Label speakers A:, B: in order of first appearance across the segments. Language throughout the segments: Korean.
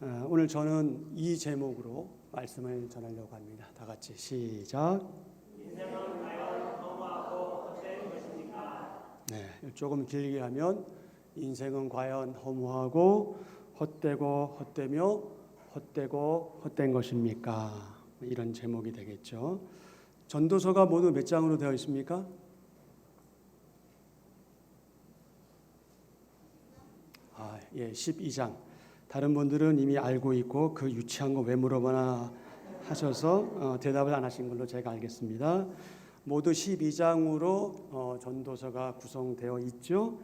A: 오늘 저는 이 제목으로 말씀을 전하려고 합니다. 다 같이 시작.
B: 인생은 과연 허무하고 헛된 것입니까?
A: 네, 조금 길게 하면 인생은 과연 허무하고 헛되고 헛되며 헛되고 헛된 것입니까? 이런 제목이 되겠죠. 전도서가 모두 몇 장으로 되어 있습니까? 예, 12장. 다른 분들은 이미 알고 있고 그 유치한 거 왜 물어보나 하셔서 대답을 안 하신 걸로 제가 알겠습니다. 모두 12장으로 전도서가 구성되어 있죠.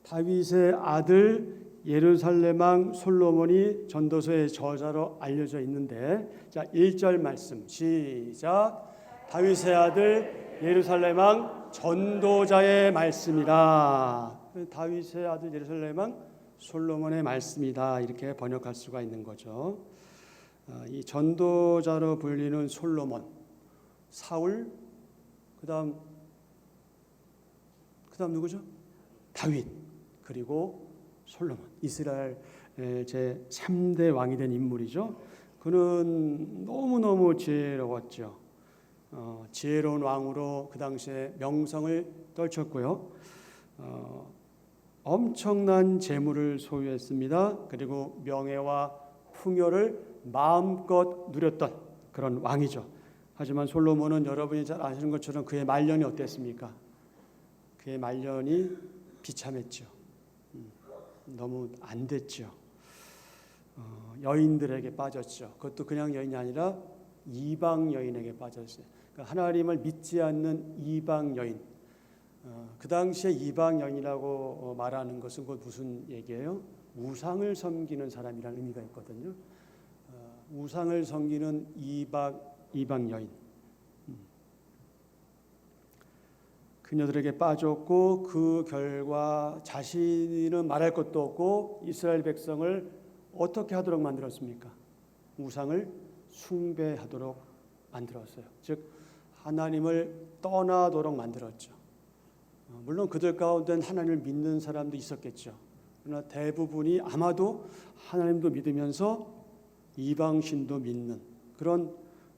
A: 다윗의 아들 예루살렘 왕 솔로몬이 전도서의 저자로 알려져 있는데, 자 1절 말씀 시작. 다윗의 아들 예루살렘 왕 전도자의 말씀이라. 다윗의 아들 예루살렘 왕 솔로몬의 말씀이다, 이렇게 번역할 수가 있는 거죠. 이 전도자로 불리는 솔로몬, 사울, 그다음 누구죠? 다윗, 그리고 솔로몬, 이스라엘 제 3대 왕이 된 인물이죠. 그는 너무너무 지혜로웠죠. 지혜로운 왕으로 그 당시에 명성을 떨쳤고요. 엄청난 재물을 소유했습니다. 그리고 명예와 풍요를 마음껏 누렸던 그런 왕이죠. 하지만 솔로몬은 여러분이 잘 아시는 것처럼 그의 말년이 어땠습니까? 그의 말년이 비참했죠. 너무 안 됐죠. 여인들에게 빠졌죠. 그것도 그냥 여인이 아니라 이방 여인에게 빠졌어요. 그러니까 하나님을 믿지 않는 이방 여인. 그 당시에 이방 여인이라고 말하는 것은 곧 무슨 얘기예요? 우상을 섬기는 사람이라는 의미가 있거든요. 우상을 섬기는 이방 여인. 그녀들에게 빠졌고 그 결과 자신은 말할 것도 없고 이스라엘 백성을 어떻게 하도록 만들었습니까? 우상을 숭배하도록 만들었어요. 즉 하나님을 떠나도록 만들었죠. 물론 그들 가운데는 하나님을 믿는 사람도 있었겠죠. 그러나 대부분이 아마도 하나님도 믿으면서 이방신도 믿는 그런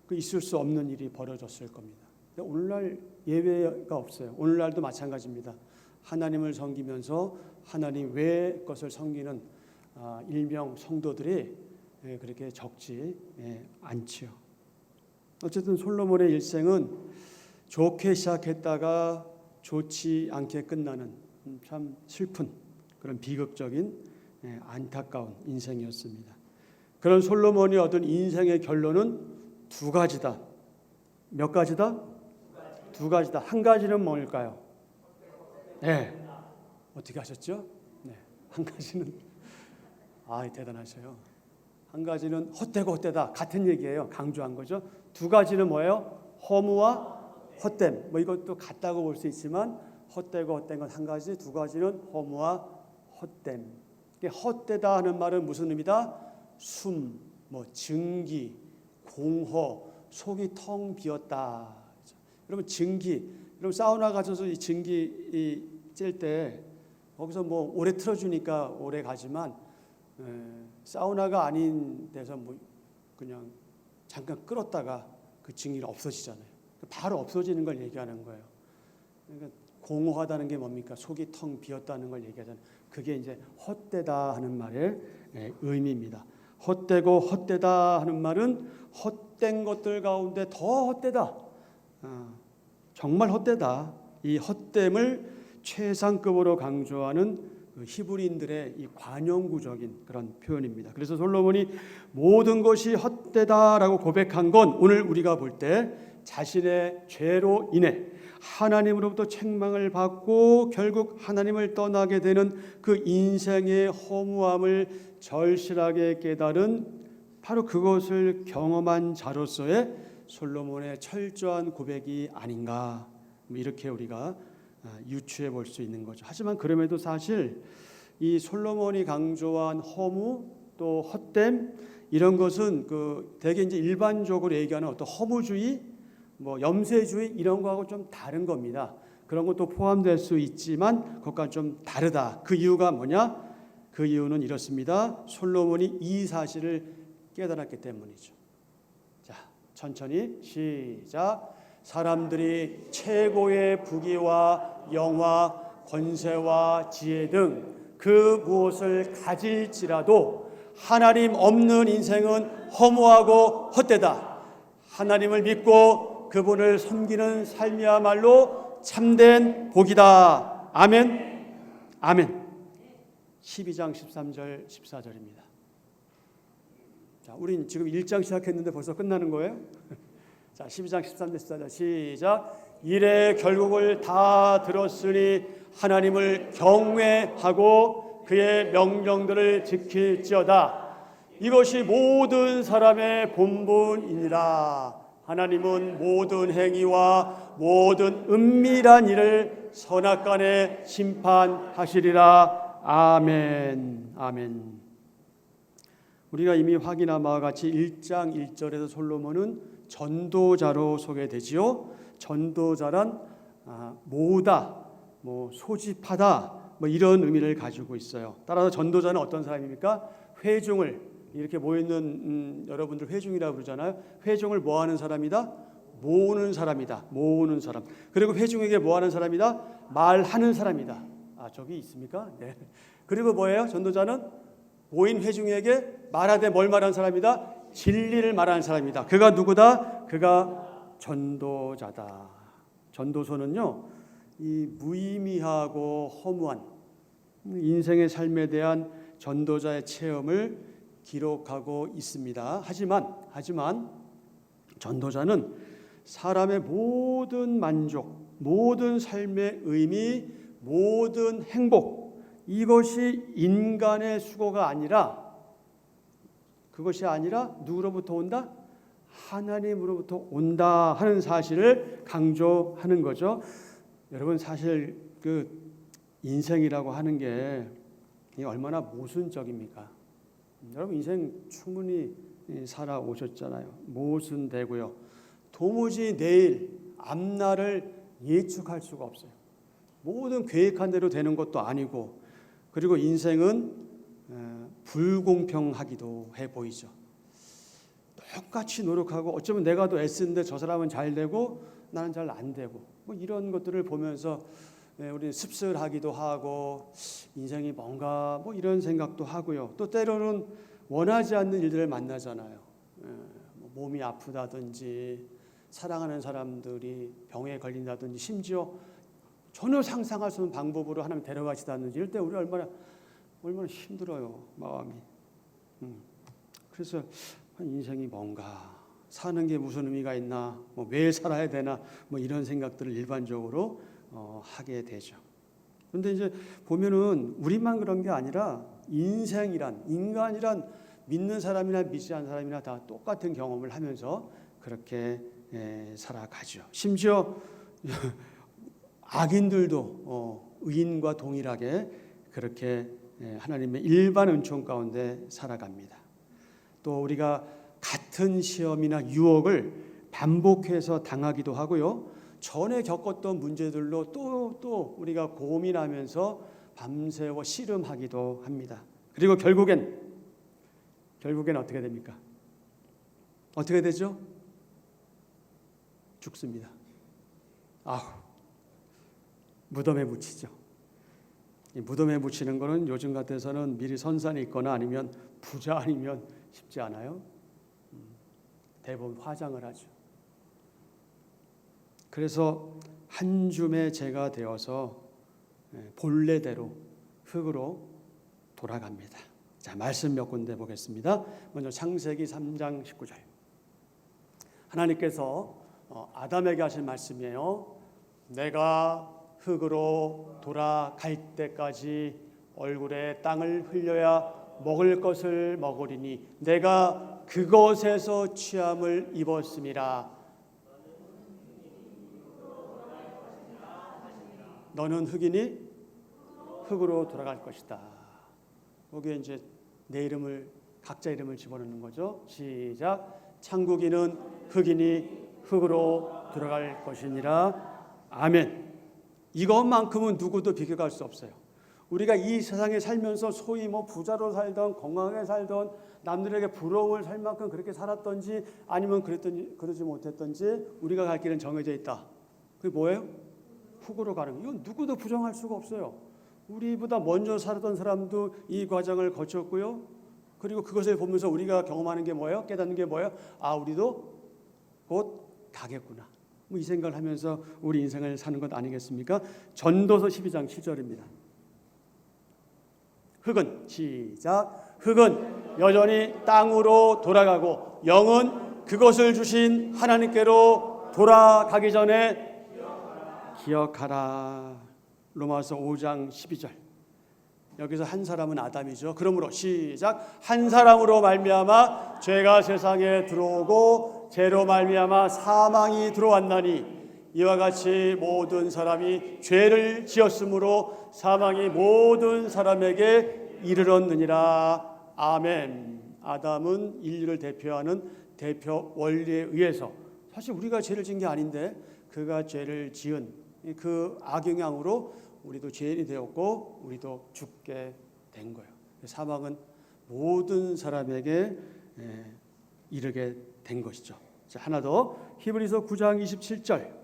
A: 있을 수 없는 일이 벌어졌을 겁니다. 오늘날 예외가 없어요. 오늘날도 마찬가지입니다. 하나님을 섬기면서 하나님 외의 것을 섬기는 일명 성도들이 그렇게 적지 않지요. 어쨌든 솔로몬의 일생은 좋게 시작했다가 좋지 않게 끝나는 참 슬픈 그런 비극적인 안타까운 인생이었습니다. 그런 솔로몬이 얻은 인생의 결론은 두 가지다. 몇 가지다? 두 가지다. 한 가지는 뭘까요? 네. 어떻게 하셨죠? 네. 한 가지는 대단하셔요. 한 가지는 헛되고 헛되다. 같은 얘기예요. 강조한 거죠. 두 가지는 뭐예요? 허무와 헛됨. 이것도 같다고 볼 수 있지만 헛되고 헛된 건 한 가지, 두 가지는 허무와 헛됨. 헛되다 하는 말은 무슨 의미다? 숨, 증기, 공허, 속이 텅 비었다. 여러분 증기, 여러분 사우나 가셔서 이 증기 찔 때 거기서 오래 틀어주니까 오래 가지만 사우나가 아닌 데서 그냥 잠깐 끌었다가 그 증기가 없어지잖아요. 바로 없어지는 걸 얘기하는 거예요. 그러니까 공허하다는 게 뭡니까? 속이 텅 비었다는 걸 얘기하잖아요. 그게 이제 헛되다 하는 말의 의미입니다. 헛되고 헛되다 하는 말은 헛된 것들 가운데 더 헛되다. 정말 헛되다. 이 헛됨을 최상급으로 강조하는 히브리인들의 이 관용구적인 그런 표현입니다. 그래서 솔로몬이 모든 것이 헛되다라고 고백한 건 오늘 우리가 볼 때 자신의 죄로 인해 하나님으로부터 책망을 받고 결국 하나님을 떠나게 되는 그 인생의 허무함을 절실하게 깨달은 바로 그것을 경험한 자로서의 솔로몬의 철저한 고백이 아닌가, 이렇게 우리가 유추해 볼 수 있는 거죠. 하지만 그럼에도 사실 이 솔로몬이 강조한 허무 또 헛됨 이런 것은 대개 이제 일반적으로 얘기하는 어떤 허무주의, 염세주의 이런 거하고 좀 다른 겁니다. 그런 것도 포함될 수 있지만 그것과 좀 다르다. 그 이유가 뭐냐? 그 이유는 이렇습니다. 솔로몬이 이 사실을 깨달았기 때문이죠. 자, 천천히 시작. 사람들이 최고의 부귀와 영화, 권세와 지혜 등 그 무엇을 가질지라도 하나님 없는 인생은 허무하고 헛되다. 하나님을 믿고 그분을 섬기는 삶이야말로 참된 복이다. 아멘. 아멘. 12장 13절 14절입니다. 자, 우린 지금 1장 시작했는데 벌써 끝나는 거예요? 자, 12장 13절 14절 시작. 이래 결국을 다 들었으니 하나님을 경외하고 그의 명령들을 지킬지어다. 이것이 모든 사람의 본분이니라. 하나님은 모든 행위와 모든 은밀한 일을 선악간에 심판하시리라. 아멘. 아멘. 우리가 이미 확인한 바와 같이 1장 1절에서 솔로몬은 전도자로 소개되지요. 전도자란 모으다, 소집하다, 이런 의미를 가지고 있어요. 따라서 전도자는 어떤 사람입니까? 회중을, 이렇게 모여있는 여러분들 회중이라고 그러잖아요. 회중을 뭐하는 사람이다? 모으는 사람이다. 모으는 사람. 그리고 회중에게 뭐하는 사람이다? 말하는 사람이다. 저기 있습니까? 네. 그리고 뭐예요? 전도자는 모인 회중에게 말하되 뭘 말하는 사람이다? 진리를 말하는 사람이다. 그가 누구다? 그가 전도자다. 전도서는요, 이 무의미하고 허무한 인생의 삶에 대한 전도자의 체험을 기록하고 있습니다. 하지만 전도자는 사람의 모든 만족, 모든 삶의 의미, 모든 행복, 이것이 인간의 수고가 아니라, 그것이 아니라 누구로부터 온다? 하나님으로부터 온다 하는 사실을 강조하는 거죠. 여러분, 사실 그 인생이라고 하는 게 얼마나 모순적입니까? 여러분, 인생 충분히 살아오셨잖아요. 모순되고요. 도무지 내일, 앞날을 예측할 수가 없어요. 모든 계획한 대로 되는 것도 아니고, 그리고 인생은 불공평하기도 해 보이죠. 똑같이 노력하고 어쩌면 내가 더 애쓰는데 저 사람은 잘 되고 나는 잘 안 되고, 이런 것들을 보면서 우리는 씁쓸하기도 하고 인생이 뭔가 이런 생각도 하고요. 또 때로는 원하지 않는 일들을 만나잖아요. 몸이 아프다든지 사랑하는 사람들이 병에 걸린다든지, 심지어 전혀 상상할 수 없는 방법으로 하나님 데려가시다든지, 이럴 때 우리 얼마나 힘들어요, 마음이. 그래서 인생이 뭔가, 사는 게 무슨 의미가 있나, 매일 살아야 되나, 이런 생각들을 일반적으로 하게 되죠. 그런데 이제 보면은 우리만 그런 게 아니라 인간이란 믿는 사람이나 믿지 않는 사람이나 다 똑같은 경험을 하면서 그렇게 살아가죠. 심지어 악인들도 의인과 동일하게 그렇게 하나님의 일반 은총 가운데 살아갑니다. 또 우리가 같은 시험이나 유혹을 반복해서 당하기도 하고요. 전에 겪었던 문제들로 또 우리가 고민하면서 밤새워 씨름하기도 합니다. 그리고 결국엔 어떻게 됩니까? 어떻게 되죠? 죽습니다. 무덤에 묻히죠. 이 무덤에 묻히는 거는 요즘 같아서는 미리 선산이 있거나 아니면 부자 아니면 쉽지 않아요. 대부분 화장을 하죠. 그래서 한 줌의 재가 되어서 본래대로 흙으로 돌아갑니다. 자, 말씀 몇 군데 보겠습니다. 먼저 창세기 3장 19절. 하나님께서 아담에게 하신 말씀이에요. 내가 흙으로 돌아갈 때까지 얼굴에 땅을 흘려야 먹을 것을 먹으리니 내가 그것에서 취함을 입었음이라. 너는 흙이니 흙으로 돌아갈 것이다. 여기에 이제 내 이름을, 각자 이름을 집어넣는 거죠. 시작. 창국이는 흙이니 흙으로 돌아갈 것이니라. 아멘. 이것만큼은 누구도 비교할 수 없어요. 우리가 이 세상에 살면서 소위 뭐 부자로 살던 건강하게 살던 남들에게 부러움을 살 만큼 그렇게 살았던지 아니면 그러지 못했던지 우리가 갈 길은 정해져 있다. 그게 뭐예요? 훅으로 가는 거예요. 이건 누구도 부정할 수가 없어요. 우리보다 먼저 살았던 사람도 이 과정을 거쳤고요. 그리고 그것을 보면서 우리가 경험하는 게 뭐예요? 깨닫는 게 뭐예요? 아, 우리도 곧 가겠구나. 뭐 이 생각을 하면서 우리 인생을 사는 것 아니겠습니까? 전도서 12장 7절입니다. 흙은 시작. 흙은 여전히 땅으로 돌아가고 영은 그것을 주신 하나님께로 돌아가기 전에 기억하라. 로마서 5장 12절. 여기서 한 사람은 아담이죠. 그러므로 시작. 한 사람으로 말미암아 죄가 세상에 들어오고 죄로 말미암아 사망이 들어왔나니 이와 같이 모든 사람이 죄를 지었으므로 사망이 모든 사람에게 이르렀느니라. 아멘. 아담은 인류를 대표하는 대표 원리에 의해서 사실 우리가 죄를 지은 게 아닌데 그가 죄를 지은 그 악영향으로 우리도 죄인이 되었고 우리도 죽게 된 거예요. 사망은 모든 사람에게 이르게 된 것이죠. 자, 하나 더 히브리서 9장 27절.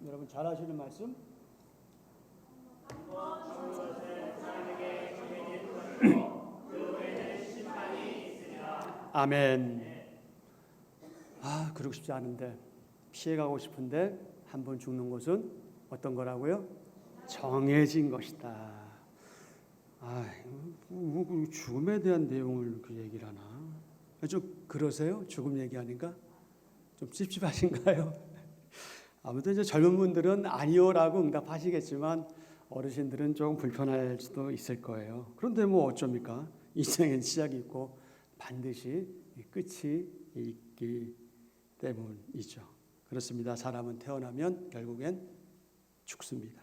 A: 여러분 잘 아시는 말씀? 아멘. 아, 그러고 싶지 않은데 피해가고 싶은데 한 번 죽는 것은 어떤 거라고요? 정해진 것이다. 아, 죽음에 대한 내용을 그 얘기를 하나? 좀 그러세요? 죽음 얘기하니까 좀 찝찝하신가요? 아무튼 이제 젊은 분들은 아니요라고 응답하시겠지만 어르신들은 조금 불편할 수도 있을 거예요. 그런데 뭐 어쩝니까? 인생엔 시작이 있고 반드시 끝이 있기 때문이죠. 그렇습니다. 사람은 태어나면 결국엔 죽습니다.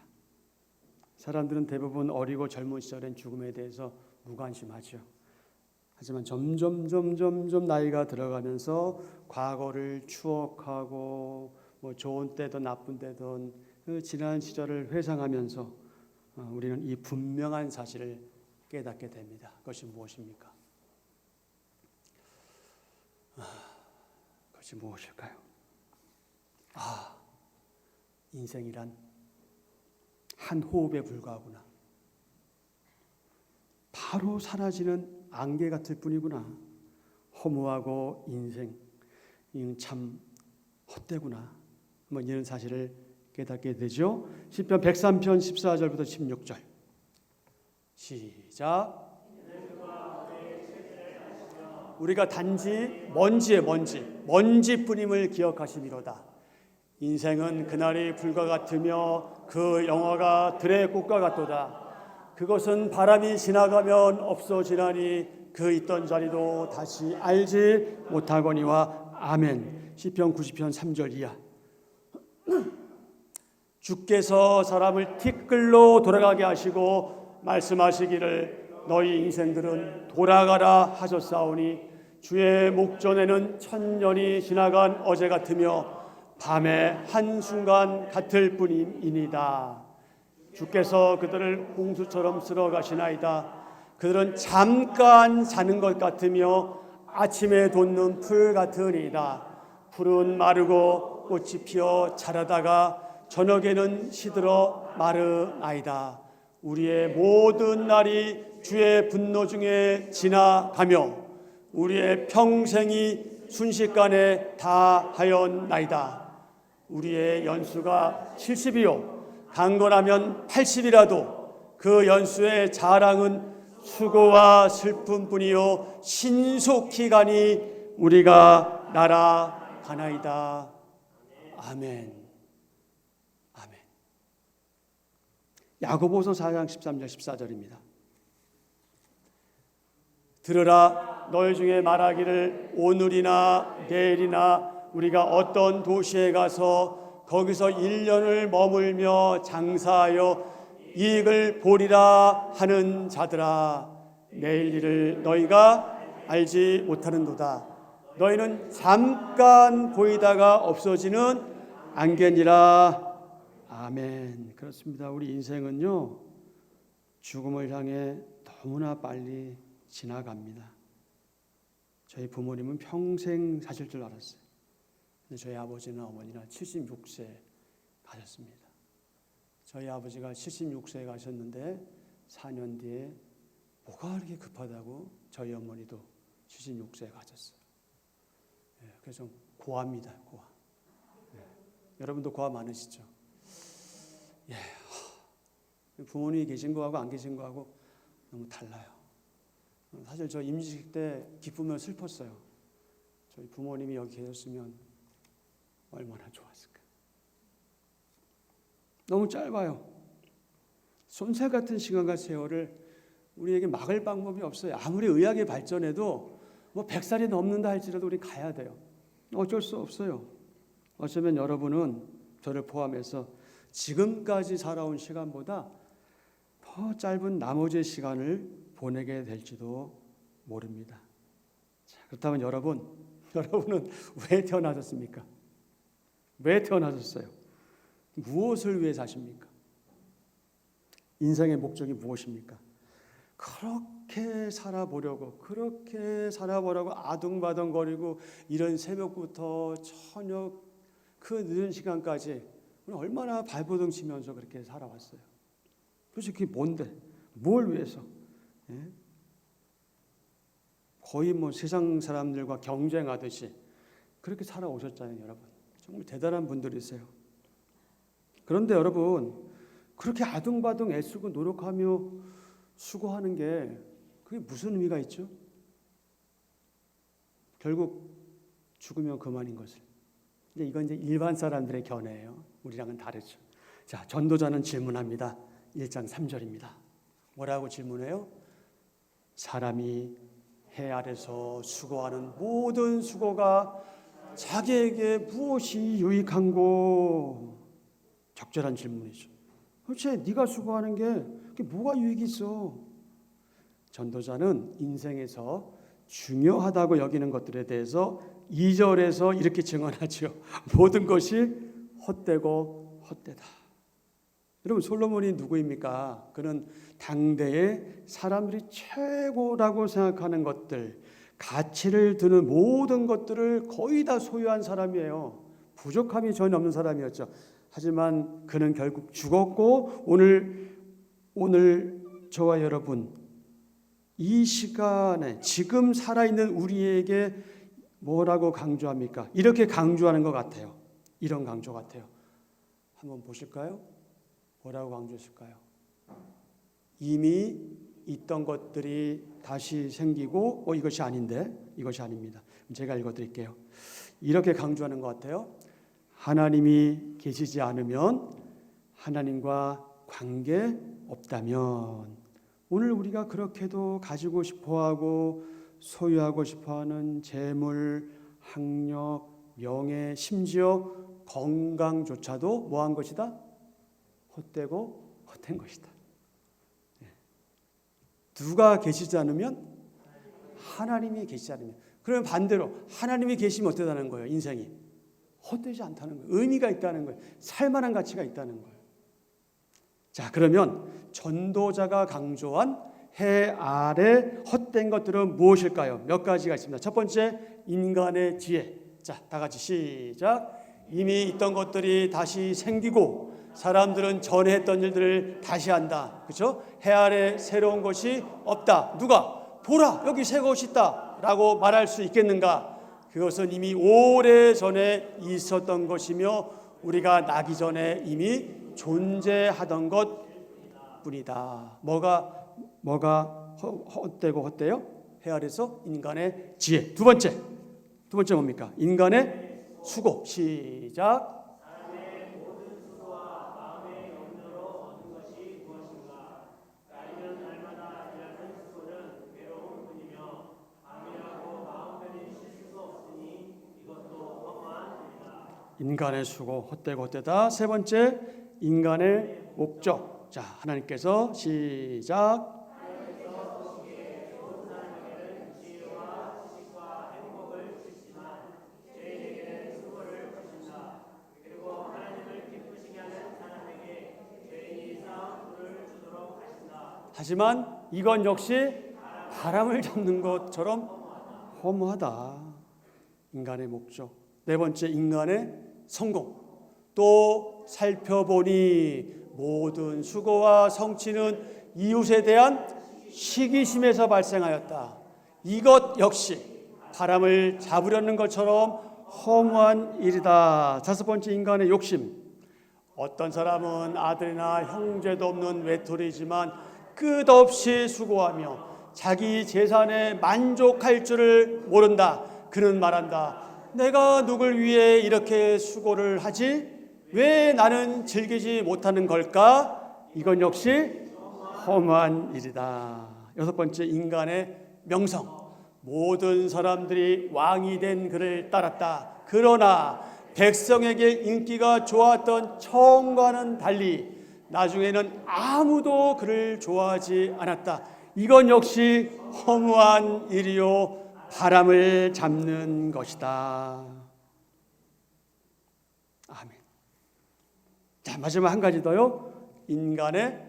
A: 사람들은 대부분 어리고 젊은 시절엔 죽음에 대해서 무관심하죠. 하지만 점점 나이가 들어가면서 과거를 추억하고 뭐 좋은 때든 나쁜 때든 그 지난 시절을 회상하면서 우리는 이 분명한 사실을 깨닫게 됩니다. 그것이 무엇입니까? 그것이 무엇일까요? 인생이란 한 호흡에 불과하구나. 바로 사라지는 안개 같을 뿐이구나. 허무하고 인생 참 헛되구나. 뭐 이런 사실을 깨닫게 되죠. 시편 103편 14절부터 16절. 시작. 우리가 단지 먼지뿐임을 기억하시미로다. 인생은 그날이 불과 같으며 그 영화가 들의 꽃과 같도다. 그것은 바람이 지나가면 없어지나니 그 있던 자리도 다시 알지 못하거니와. 아멘. 시편 90편 3절 이하. 주께서 사람을 티끌로 돌아가게 하시고 말씀하시기를 너희 인생들은 돌아가라 하셨사오니 주의 목전에는 천년이 지나간 어제 같으며 밤의 한순간 같을 뿐이니이다. 주께서 그들을 홍수처럼 쓸어 가시나이다. 그들은 잠깐 자는 것 같으며 아침에 돋는 풀 같으니이다. 풀은 마르고 꽃이 피어 자라다가 저녁에는 시들어 마르나이다. 우리의 모든 날이 주의 분노 중에 지나가며 우리의 평생이 순식간에 다하였나이다. 우리의 연수가 70이요 강건하면 80이라도 그 연수의 자랑은 수고와 슬픔뿐이요 신속히 가니 우리가 날아가나이다. 아멘. 아멘. 야고보서 4장 13절 14절입니다. 들으라. 너희 중에 말하기를 오늘이나 내일이나 우리가 어떤 도시에 가서 거기서 1년을 머물며 장사하여 이익을 보리라 하는 자들아, 내일 일을 너희가 알지 못하는도다. 너희는 잠깐 보이다가 없어지는 안개니라. 아멘. 그렇습니다. 우리 인생은요 죽음을 향해 너무나 빨리 지나갑니다. 저희 부모님은 평생 사실 줄 알았어요. 근데 저희 아버지나 어머니나 76세 가셨습니다. 저희 아버지가 76세에 가셨는데 4년 뒤에 뭐가 그렇게 급하다고 저희 어머니도 76세에 가셨어요. 그래서 좀 고아입니다. 고아. 여러분도 고아 많으시죠? 부모님이 계신 거하고 안 계신 거하고 너무 달라요. 사실 저 임시식 때 기쁘면 슬펐어요. 저희 부모님이 여기 계셨으면 얼마나 좋았을까. 너무 짧아요. 손새 같은 시간과 세월을 우리에게 막을 방법이 없어요. 아무리 의학이 발전해도 뭐 100살이 넘는다 할지라도 우리 가야 돼요. 어쩔 수 없어요. 어쩌면 여러분은 저를 포함해서 지금까지 살아온 시간보다 더 짧은 나머지 시간을 보내게 될지도 모릅니다. 자, 그렇다면 여러분은 왜 태어나셨습니까? 왜 태어나셨어요? 무엇을 위해 사십니까? 인생의 목적이 무엇입니까? 그렇게 살아보려고 아둥바둥거리고 이런 새벽부터 저녁 그 늦은 시간까지 얼마나 발버둥 치면서 그렇게 살아왔어요. 도대체 그게 뭔데? 뭘 위해서? 거의 뭐 세상 사람들과 경쟁하듯이 그렇게 살아오셨잖아요, 여러분. 정말 대단한 분들이세요. 그런데 여러분, 그렇게 아둥바둥 애쓰고 노력하며 수고하는 게 그게 무슨 의미가 있죠? 결국 죽으면 그만인 것을. 근데 이건 이제 일반 사람들의 견해예요. 우리랑은 다르죠. 자, 전도자는 질문합니다. 1장 3절입니다. 뭐라고 질문해요? 사람이 해 아래서 수고하는 모든 수고가 자기에게 무엇이 유익한고? 적절한 질문이죠. 도대체 네가 수고하는 게 그게 뭐가 유익이 있어? 전도자는 인생에서 중요하다고 여기는 것들에 대해서 2절에서 이렇게 증언하죠. 모든 것이 헛되고 헛되다. 여러분, 솔로몬이 누구입니까? 그는 당대의 사람들이 최고라고 생각하는 것들, 가치를 두는 모든 것들을 거의 다 소유한 사람이에요. 부족함이 전혀 없는 사람이었죠. 하지만 그는 결국 죽었고 오늘 저와 여러분 이 시간에 지금 살아있는 우리에게 뭐라고 강조합니까? 이렇게 강조하는 것 같아요. 이런 강조 같아요. 한번 보실까요? 뭐라고 강조했을까요? 이미 있던 것들이 다시 생기고 이것이 아닌데 이것이 아닙니다. 제가 읽어드릴게요. 이렇게 강조하는 것 같아요. 하나님이 계시지 않으면 하나님과 관계 없다면 오늘 우리가 그렇게도 가지고 싶어하고 소유하고 싶어하는 재물, 학력, 명예, 심지어 건강조차도 뭐한 것이다? 헛되고 헛된 것이다. 누가 계시지 않으면? 하나님이 계시지 않으면. 그러면 반대로 하나님이 계시면 어떠다는 거예요? 인생이 헛되지 않다는 거예요. 의미가 있다는 거예요. 살만한 가치가 있다는 거예요. 자, 그러면 전도자가 강조한 해 아래 헛된 것들은 무엇일까요? 몇 가지가 있습니다. 첫 번째, 인간의 지혜. 자, 다 같이 시작. 이미 있던 것들이 다시 생기고 사람들은 전에 했던 일들을 다시 한다. 그렇죠? 해 아래 새로운 것이 없다. 누가? 보라, 여기 새 것이 있다 라고 말할 수 있겠는가? 그것은 이미 오래전에 있었던 것이며 우리가 나기 전에 이미 존재하던 것뿐이다. 뭐가 헛되고 헛되요? 해 아래서 인간의 지혜. 두 번째 뭡니까? 인간의 수고. 시작. 인간의 수고 헛되고 헛되다. 세 번째, 인간의 목적. 자, 하나님께서 시작. 하지만 이건 역시 바람을 잡는 것처럼 허무하다. 인간의 목적. 네 번째, 인간의 성공. 또 살펴보니 모든 수고와 성취는 이웃에 대한 시기심에서 발생하였다. 이것 역시 바람을 잡으려는 것처럼 허무한 일이다. 다섯 번째, 인간의 욕심. 어떤 사람은 아들이나 형제도 없는 외톨이지만 끝없이 수고하며 자기 재산에 만족할 줄을 모른다. 그는 말한다. 내가 누굴 위해 이렇게 수고를 하지? 왜 나는 즐기지 못하는 걸까? 이건 역시 허무한 일이다. 여섯 번째, 인간의 명성. 모든 사람들이 왕이 된 그를 따랐다. 그러나 백성에게 인기가 좋았던 처음과는 달리 나중에는 아무도 그를 좋아하지 않았다. 이건 역시 허무한 일이요 바람을 잡는 것이다. 아멘. 자, 마지막 한 가지 더요. 인간의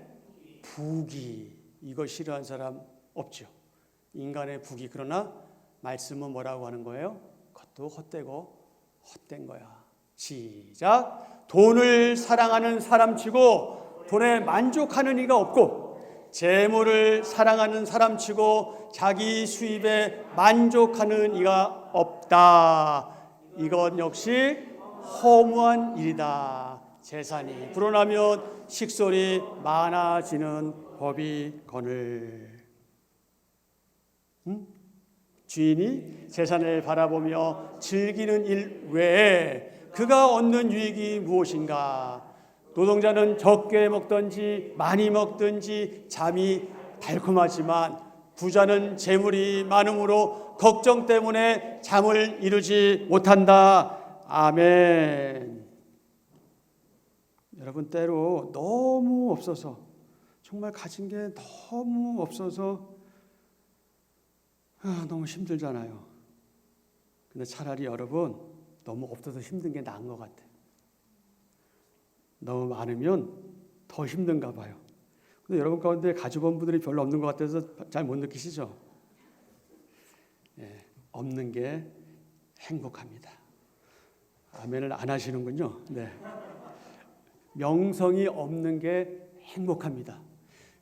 A: 부귀. 이거 싫어하는 사람 없죠. 인간의 부귀. 그러나 말씀은 뭐라고 하는 거예요? 그것도 헛되고 헛된 거야. 시작. 돈을 사랑하는 사람치고 돈에 만족하는 이가 없고 재물을 사랑하는 사람치고 자기 수입에 만족하는 이가 없다. 이건 역시 허무한 일이다. 재산이 불어나면 식솔이 많아지는 법이거늘. 주인이 재산을 바라보며 즐기는 일 외에 그가 얻는 유익이 무엇인가? 노동자는 적게 먹든지 많이 먹든지 잠이 달콤하지만 부자는 재물이 많음으로 걱정 때문에 잠을 이루지 못한다. 아멘. 여러분, 때로 너무 없어서, 정말 가진 게 너무 없어서 너무 힘들잖아요. 근데 차라리 여러분, 너무 없어서 힘든 게 나은 것 같아요. 너무 많으면 더 힘든가 봐요. 근데 여러분 가운데 가지고 온 분들이 별로 없는 것 같아서 잘 못 느끼시죠? 예, 없는 게 행복합니다. 아멘을 안 하시는군요. 네. 명성이 없는 게 행복합니다.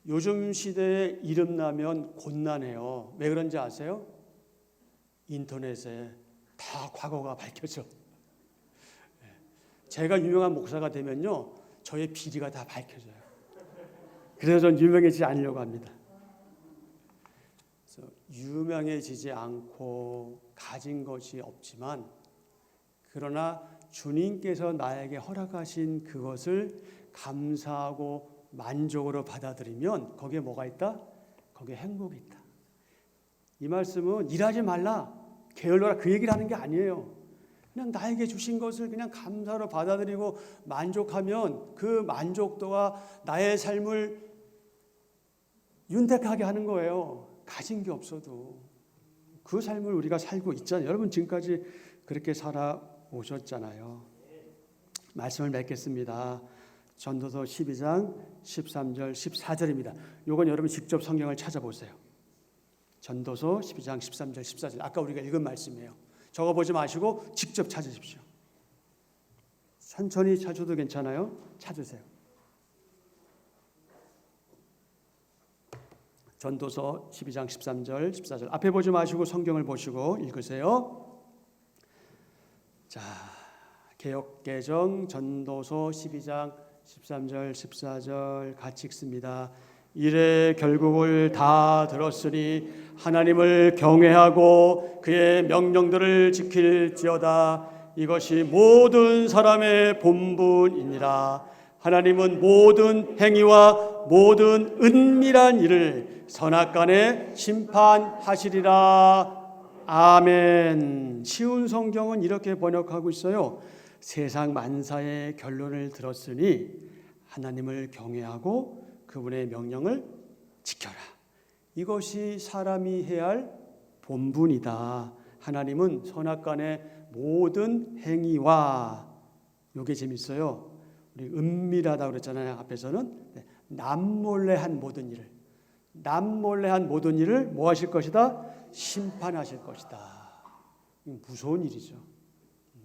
A: 요즘 시대에 이름 나면 곤란해요. 왜 그런지 아세요? 인터넷에 다 과거가 밝혀져. 제가 유명한 목사가 되면요, 저의 비리가 다 밝혀져요. 그래서 전 유명해지지 않으려고 합니다. 그래서 유명해지지 않고 가진 것이 없지만, 그러나 주님께서 나에게 허락하신 그것을 감사하고 만족으로 받아들이면 거기에 뭐가 있다? 거기에 행복이 있다. 이 말씀은 일하지 말라, 게을러라 그 얘기를 하는 게 아니에요. 그냥 나에게 주신 것을 그냥 감사로 받아들이고 만족하면 그 만족도가 나의 삶을 윤택하게 하는 거예요. 가진 게 없어도 그 삶을 우리가 살고 있잖아요. 여러분 지금까지 그렇게 살아오셨잖아요. 말씀을 맺겠습니다. 전도서 12장 13절 14절입니다. 이건 여러분 직접 성경을 찾아보세요. 전도서 12장 13절 14절 아까 우리가 읽은 말씀이에요. 적어보지 마시고 직접 찾으십시오. 천천히 찾아도 괜찮아요. 찾으세요. 전도서 12장 13절 14절 앞에 보지 마시고 성경을 보시고 읽으세요. 자, 개역개정 전도서 12장 13절 14절 같이 읽습니다. 이래 결국을 다 들었으니 하나님을 경외하고 그의 명령들을 지킬지어다. 이것이 모든 사람의 본분이니라. 하나님은 모든 행위와 모든 은밀한 일을 선악간에 심판하시리라. 아멘. 쉬운 성경은 이렇게 번역하고 있어요. 세상 만사의 결론을 들었으니 하나님을 경외하고 그분의 명령을 지켜라. 이것이 사람이 해야 할 본분이다. 하나님은 선악간의 모든 행위와, 이게 재밌어요. 우리 은밀하다고 그랬잖아요. 앞에서는 남몰래 한 모든 일을, 남몰래 한 모든 일을 뭐 하실 것이다? 심판하실 것이다. 무서운 일이죠.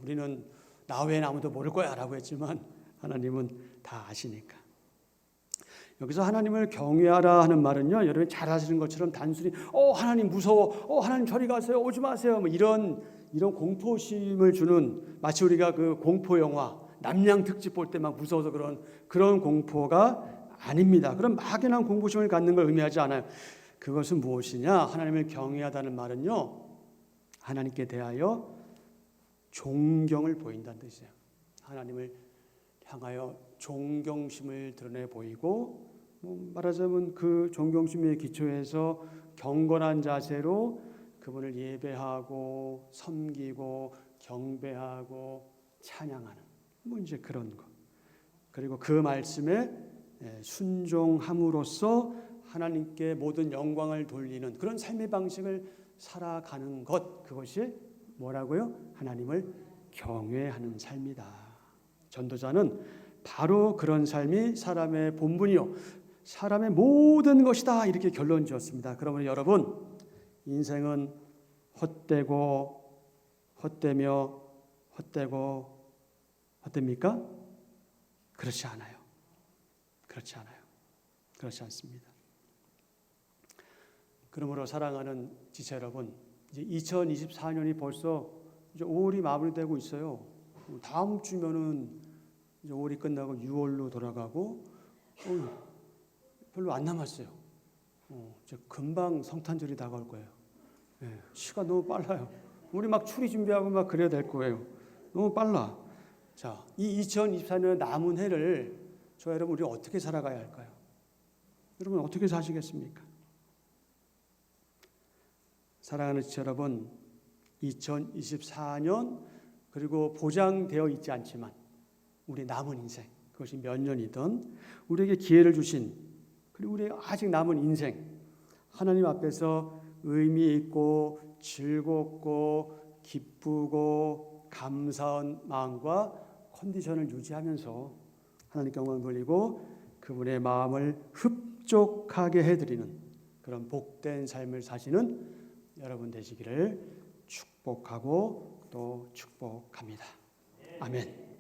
A: 우리는 나 외에는 아무도 모를 거야 라고 했지만 하나님은 다 아시니까. 여기서 하나님을 경외하라 하는 말은요, 여러분 잘 아시는 것처럼 단순히 하나님 무서워, 하나님 저리 가세요, 오지 마세요, 뭐 이런 공포심을 주는, 마치 우리가 그 공포 영화 남양 특집 볼 때 막 무서워서 그런 공포가 아닙니다. 그런 막연한 공포심을 갖는 걸 의미하지 않아요. 그것은 무엇이냐? 하나님을 경외하다는 말은요, 하나님께 대하여 존경을 보인다는 뜻이에요. 하나님을 향하여 존경심을 드러내 보이고, 말하자면 그 존경심에 기초해서 경건한 자세로 그분을 예배하고 섬기고 경배하고 찬양하는 이제 그런 것. 그리고 그 말씀에 순종함으로써 하나님께 모든 영광을 돌리는 그런 삶의 방식을 살아가는 것, 그것이 뭐라고요? 하나님을 경외하는 삶이다. 전도자는 바로 그런 삶이 사람의 본분이요 사람의 모든 것이다 이렇게 결론 지었습니다. 그러면 여러분, 인생은 헛되고 헛되며 헛되고 헛됩니까? 그렇지 않아요. 그렇지 않아요. 그렇지 않습니다. 그러므로 사랑하는 지체 여러분, 이제 2024년이 벌써 이제 5월이 마무리되고 있어요. 다음 주면은 이제 5월이 끝나고 6월로 돌아가고 별로 안 남았어요. 이제 금방 성탄절이 다가올 거예요. 시간 너무 빨라요. 우리 막 추리 준비하고 막 그래야 될 거예요. 너무 빨라. 자, 이 2024년 남은 해를 저 여러분 우리 어떻게 살아가야 할까요? 여러분 어떻게 사시겠습니까? 사랑하는 지체 여러분, 2024년 그리고 보장되어 있지 않지만 우리 남은 인생, 그것이 몇 년이든 우리에게 기회를 주신, 그리고 우리 아직 남은 인생 하나님 앞에서 의미 있고 즐겁고 기쁘고 감사한 마음과 컨디션을 유지하면서 하나님께 영광을 돌리고 그분의 마음을 흡족하게 해드리는 그런 복된 삶을 사시는 여러분 되시기를 축복하고 또 축복합니다. 아멘.